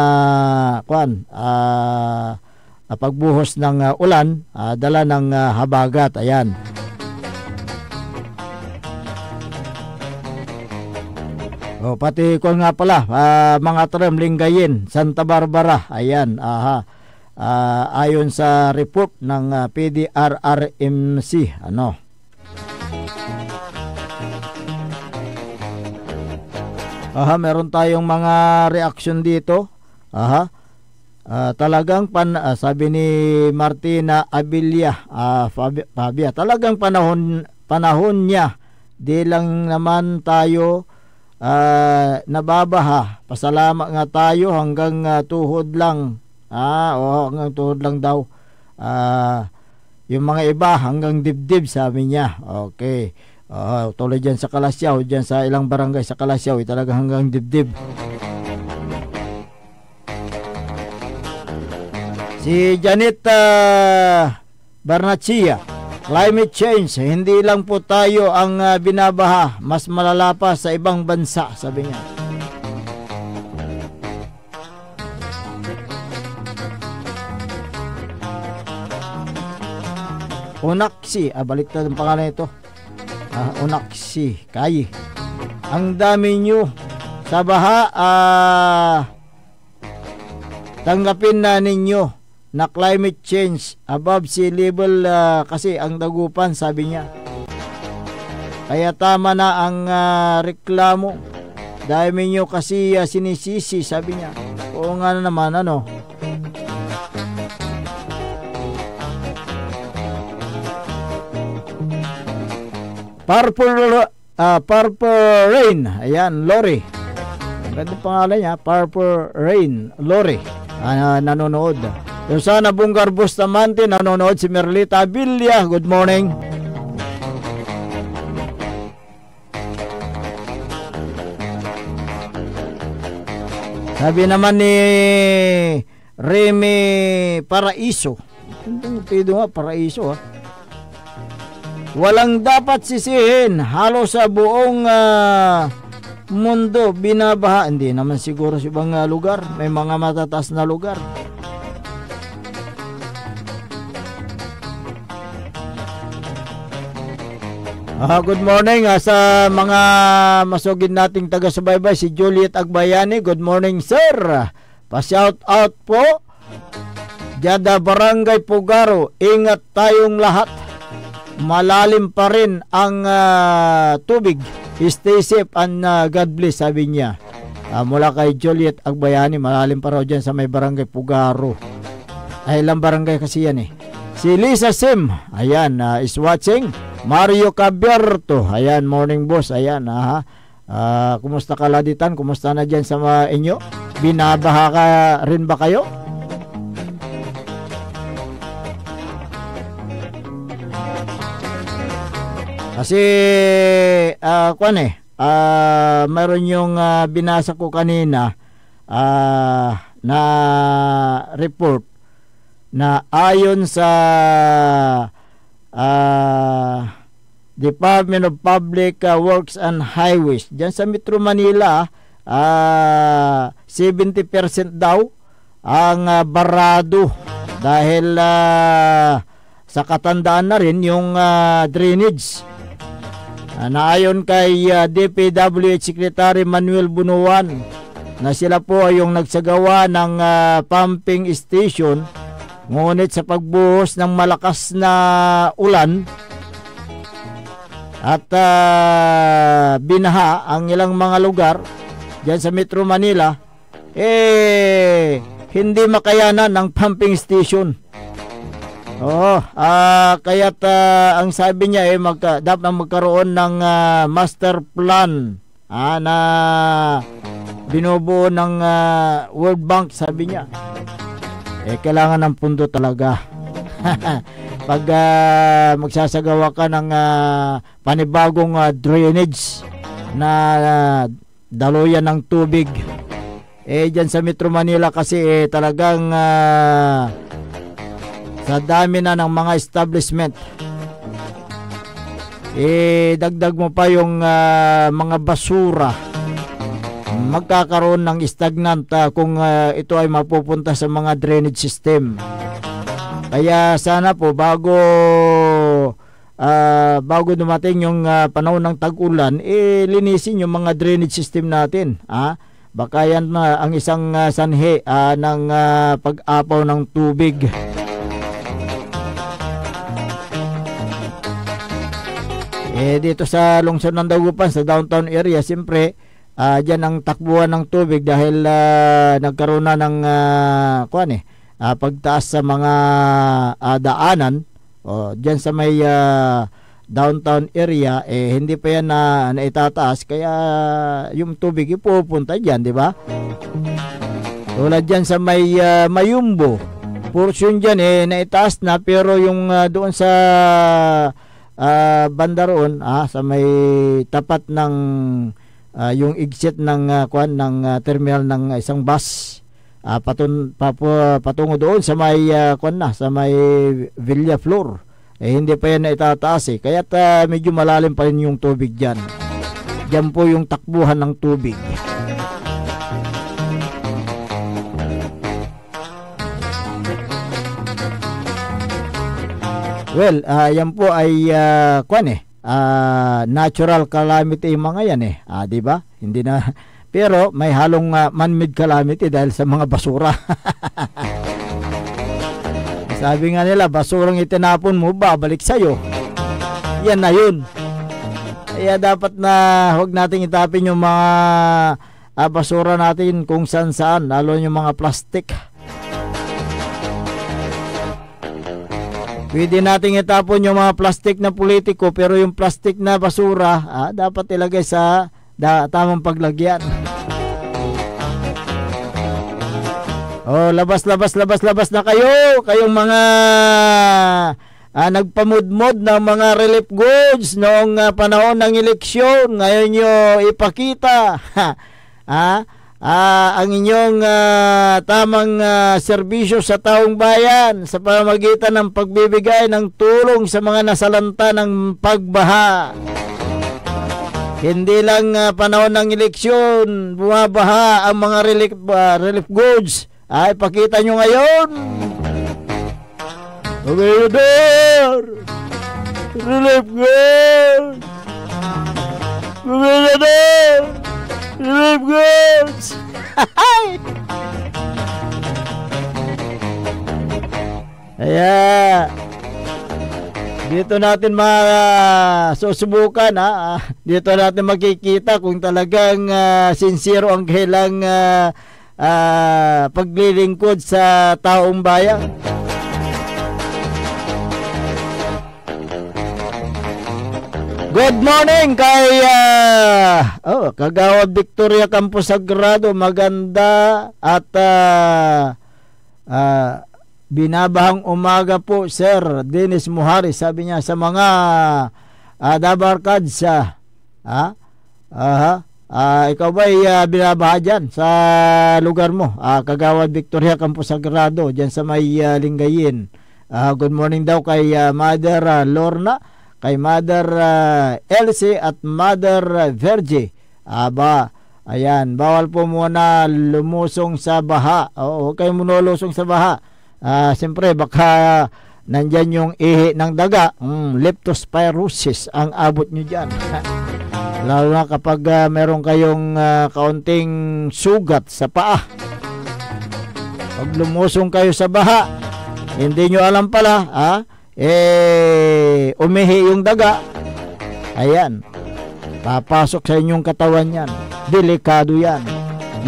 S4: pagbuhos ng ulan, dala ng habagat. Ayan. Pati ko nga pala, mga tram, Lingayen, Santa Barbara. Ayan, ayon sa report ng PDRRMC. Meron tayong mga reaction dito. Talagang sabi ni Martina Abilia, Fabia, talagang panahon niya. Di lang naman tayo nababaha. Pasalamat nga tayo hanggang tuhod lang. Hanggang tuhod lang daw. Yung mga iba hanggang dibdib, sabi niya. Okay. Tulad dyan sa Kalasyaw, dyan sa ilang barangay sa Kalasyaw, talaga hanggang dibdib. Si Janet Barnachia, climate change, hindi lang po tayo ang binabaha, mas malala pa sa ibang bansa, sabi niya. Onaksi, baliktad ang pangalan ito. Onaksi, Kayi. Ang dami nyo sa baha, tanggapin na ninyo na climate change above sea level kasi ang dagupan, sabi niya. Kaya tama na ang reklamo. Dami nyo kasi sinisisi, sabi niya. Oo nga naman, ano. Purple Rain. Ayan, Lori. Ang ganda pangalan niya, Purple Rain, Lori. Nanonood. Yung sana Bunggar Bustamante, nanonood si Merlita Villa. Good morning. Sabi naman ni Remy Paraiso. Ang pido nga, Paraiso, walang dapat sisihin, halos sa buong mundo binabaha. Hindi naman siguro sa ibang lugar, may mga matataas na lugar. Good morning sa mga masugid nating taga-subaybay, si Juliet Agbayani. Good morning, sir. Pa-shout out po. Jada Barangay Pugaro, ingat tayong lahat. Malalim pa rin ang tubig. Stay safe and God bless, sabi niya. Mula kay Juliet Agbayani, malalim pa raw dyan sa may Barangay Pugaro. Ay, ilang barangay kasi yan eh. Si Lisa Sim, ayan, is watching. Mario Cabierto, ayan, morning boss, ayan, kumusta ka laditan, kumusta na dyan sa inyo? Binabaha ka rin ba kayo? Kasi, mayroon yung binasa ko kanina na report na ayon sa Department of Public Works and Highways dyan sa Metro Manila, 70% daw ang barado dahil sa katandaan na rin yung drainage. Naayon kay DPWH Secretary Manuel Bunuan na sila po ay yung nagsagawa ng pumping station, ngunit sa pagbuhos ng malakas na ulan at binaha ang ilang mga lugar dyan sa Metro Manila, hindi makayanan ng pumping station. Kaya't ang sabi niya dapat magkaroon ng master plan na binubuo ng World Bank, sabi niya. Kailangan ng pundo talaga. Pag magsasagawa ka ng panibagong drainage na daluyan ng tubig, dyan sa Metro Manila kasi talagang sa dami na ng mga establishment, dagdag mo pa yung mga basura, magkakaroon ng stagnant kung ito ay mapupunta sa mga drainage system. Kaya sana po bago dumating yung panahon ng tag-ulan, linisin yung mga drainage system natin. Baka yan ang isang sanhi ng pag-apaw ng tubig. Dito sa lungsod ng Dagupan, sa downtown area, siyempre dyan ang takbuhan ng tubig dahil nagkaroon na ng pagtaas sa mga daanan. Dyan sa may downtown area, hindi pa yan na itataas, kaya yung tubig ipupunta dyan, di ba? Tulad dyan sa may Mayumbo, portion dyan naitaas na, pero yung doon sa banda roon, sa may tapat ng yung exit ng terminal ng isang bus, patungo doon sa may sa may Villa Flor, hindi pa yan na itataas kaya medyo malalim pa rin yung tubig dyan. Dyan po yung takbuhan ng tubig. Well, yan po ay natural calamity yung mga yan di ba? Hindi na, pero may halong man-made calamity dahil sa mga basura. Sabi nga nila, basurang itinapon mo, babalik sa'yo. Yan na yun. Kaya dapat na huwag nating itapin yung mga basura natin kung saan-saan, lalo yung mga plastic. Pwede nating itapon yung mga plastic na politiko, pero yung plastic na basura, dapat ilagay sa tamang paglagyan. Labas na kayo. Kayong mga nagpamudmod ng mga relief goods noong panahon ng eleksyon. Ngayon nyo ipakita ang inyong tamang serbisyo sa taong bayan sa pamamagitan ng pagbibigay ng tulong sa mga nasalanta ng pagbaha. Hindi lang panahon ng eleksyon bumabaha ang mga relief goods. Pakita nyo ngayon. Gobernador! Relief goods! Gobernador! Relief goods! Kaya dito natin susubukan dito natin makikita kung talagang sincero ang kailang paglilingkod sa taong bayan. Good morning kay Kagawad Victoria Campos Sagrado. Maganda at binabahang umaga po, Sir Dennis Muhari. Sabi niya sa mga Dabarkads ikaw ba binabaha dyan sa lugar mo? Kagawad Victoria Campos Sagrado dyan sa may Lingayen. Good morning daw kay Mother Lorna, kay Mother Elsie at Mother Vergie. Ayan, bawal po muna lumusong sa baha. Huwag kayo muna lumusong sa baha. Siyempre baka nandyan yung ihi ng daga, leptospirosis ang abot nyo dyan. Lalo na kapag meron kayong kaunting sugat sa paa. Pag lumusong kayo sa baha, hindi nyo alam pala, umihi yung daga. Ayan, papasok sa inyong katawan yan. Delikado yan.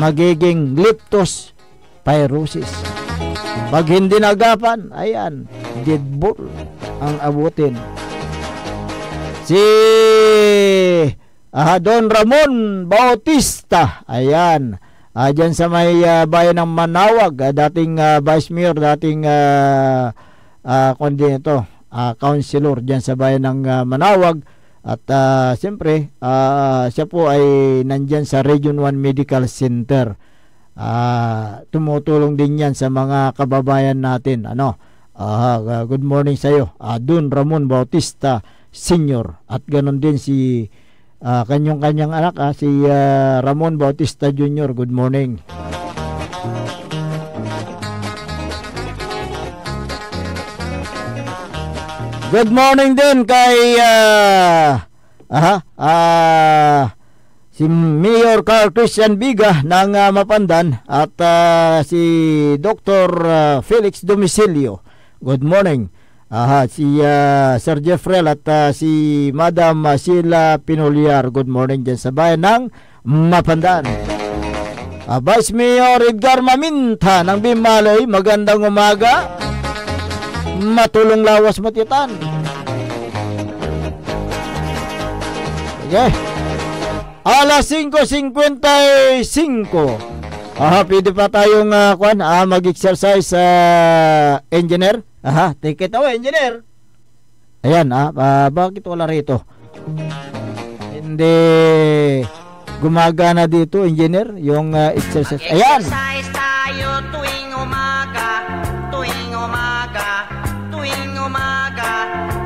S4: Magiging leptospirosis. Pag hindi nagapan, ayan, dead ball ang abutin. Si Don Ramon Bautista, ayan, dyan sa may bayan ng Manawag, dating Vice Mayor, dating councilor dyan sa bayan ng Manawag. At siyempre siya po ay nandyan sa Region 1 Medical Center. Tumutulong din yan sa mga kababayan natin. Good morning sa iyo, Don Ramon Bautista Senior. At ganon din si kanyang anak, si Ramon Bautista Jr. Good morning. Good morning din kay si Mayor Carl Christian Biga ng Mapandan at si Dr. Felix Domicilio. Good morning. Si Sir Jeffrey at si Madam Sheila Pinuliar. Good morning dyan sa bayan ng Mapandan. Vice Mayor Edgar Maminta ng Bimaloy. Magandang umaga. Matulong lawas matitan. Okay. Alas 5:55. Pwede pa tayong mag-exercise engineer. Take it away, engineer. Ayan, bakit wala rito? Hindi gumagana dito, engineer, yung exercise. Ayan.
S14: Exercise tayo tuwing umaga.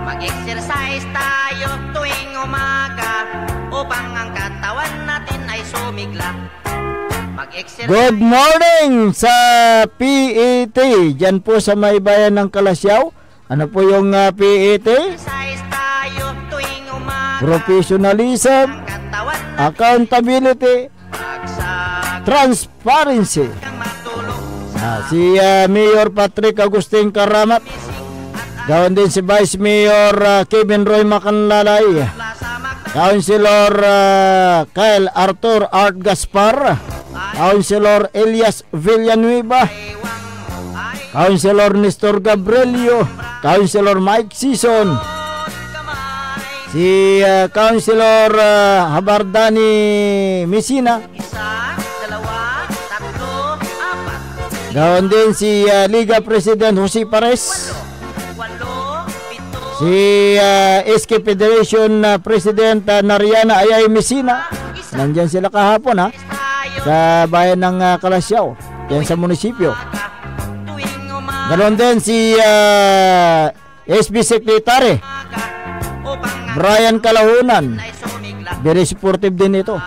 S14: Mag-exercise tayo tuwing umaga upang ang katawan natin ay sumigla.
S4: Good morning sa PET. Diyan po sa may bayan ng Kalasyaw. Ano po yung PET? Professionalism, accountability, transparency. Si Mayor Patrick Agustin Karamat, gawin din si Vice Mayor Kevin Roy Macanlalay, Councilor Kyle Arthur Art Gaspar, Councilor Elias Villanueva, Councilor Nestor Gabrielio, Councilor Mike Sison, si Councilor Habardani Messina, gawin din si Liga President Jose Pares, si SK Federation President Nariana Ayay Messina. Nandyan sila kahapon sa bayan ng Kalasyaw, yan sa munisipyo. Ganon din si SB Secretary Brian Kalahunan, very supportive din ito.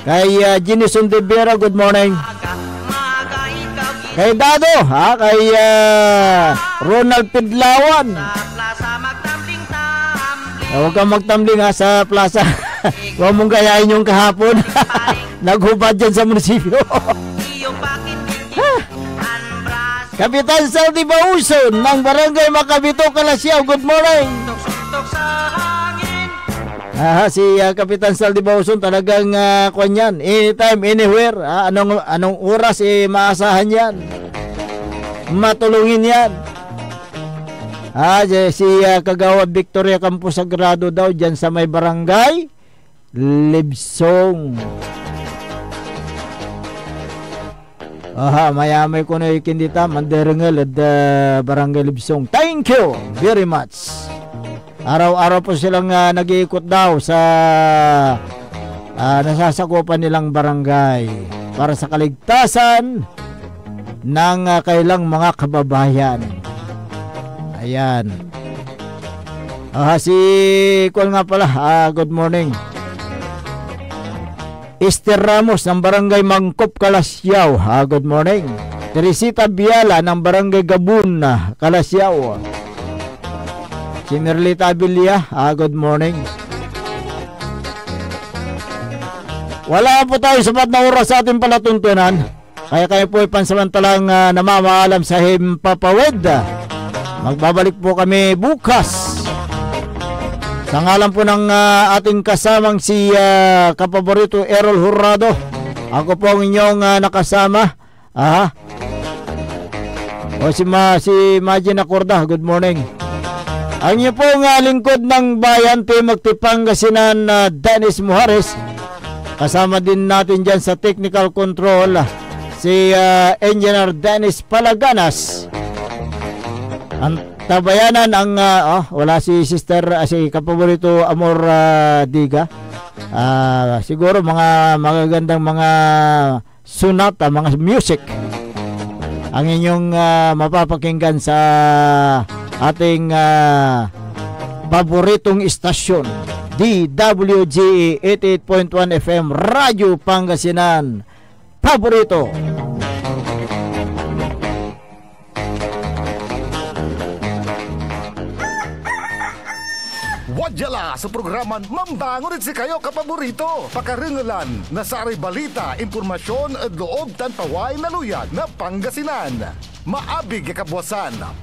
S4: Kay Jinison De Vera, good morning. Kay Dado, kay Ronald Pidlawan. Huwag kang magtambling sa plaza. Huwag mong gayahin yung kahapon. Naghubad dyan sa munisipyo. Kapitan Saldi Bauson ng Barangay Makabito, Kalasyaw, good morning. Si Kapitan Saldi Bauson talagang kanyan, anytime, anywhere, anong oras maasahan yan, matulungin yan. Si Kagawad Victoria Campos Sagrado daw dyan sa may Barangay Libsong. Mayamay ko na ikindita manderengel at Barangay Libsong. Thank you very much. Araw-araw po silang nag-iikot daw sa nasasakupan nilang barangay para sa kaligtasan ng kailang mga kababayan. Ayan. Si Kual nga pala, good morning. Esther Ramos ng Barangay Mangkop, Kalasyaw, good morning. Teresita Biala ng Barangay Gabun, Kalasyaw. Si Merlita Abilia, good morning. Wala po tayo sapat na oras sa ating palatuntunan, kaya kayo po pansamantalang namamaalam sa Himpapawid. Magbabalik po kami bukas. Sa ngalan po ng ating kasamang si kapaborito Errol Hurrado, ako po ang inyong nakasama. Si Majin Acorda, good morning. Ang inyo pong lingkod ng bayan, Timog Pangasinan, Dennis Muhares. Kasama din natin dyan sa technical control si Engineer Dennis Palaganas. Ang tabayanan ang wala si Sister si kapaborito Amor Diga. Siguro mga magagandang mga sunata, mga music ang inyong mapapakinggan sa ating paboritong istasyon, DWGE 88.1 FM Radyo Pangasinan. Paborito.
S1: Wadyala sa programan Mambangon si kayo kapaborito. Pakaringalan na saray balita, impormasyon at loob tan paway na luyag na Pangasinan. Maabig kabwasan.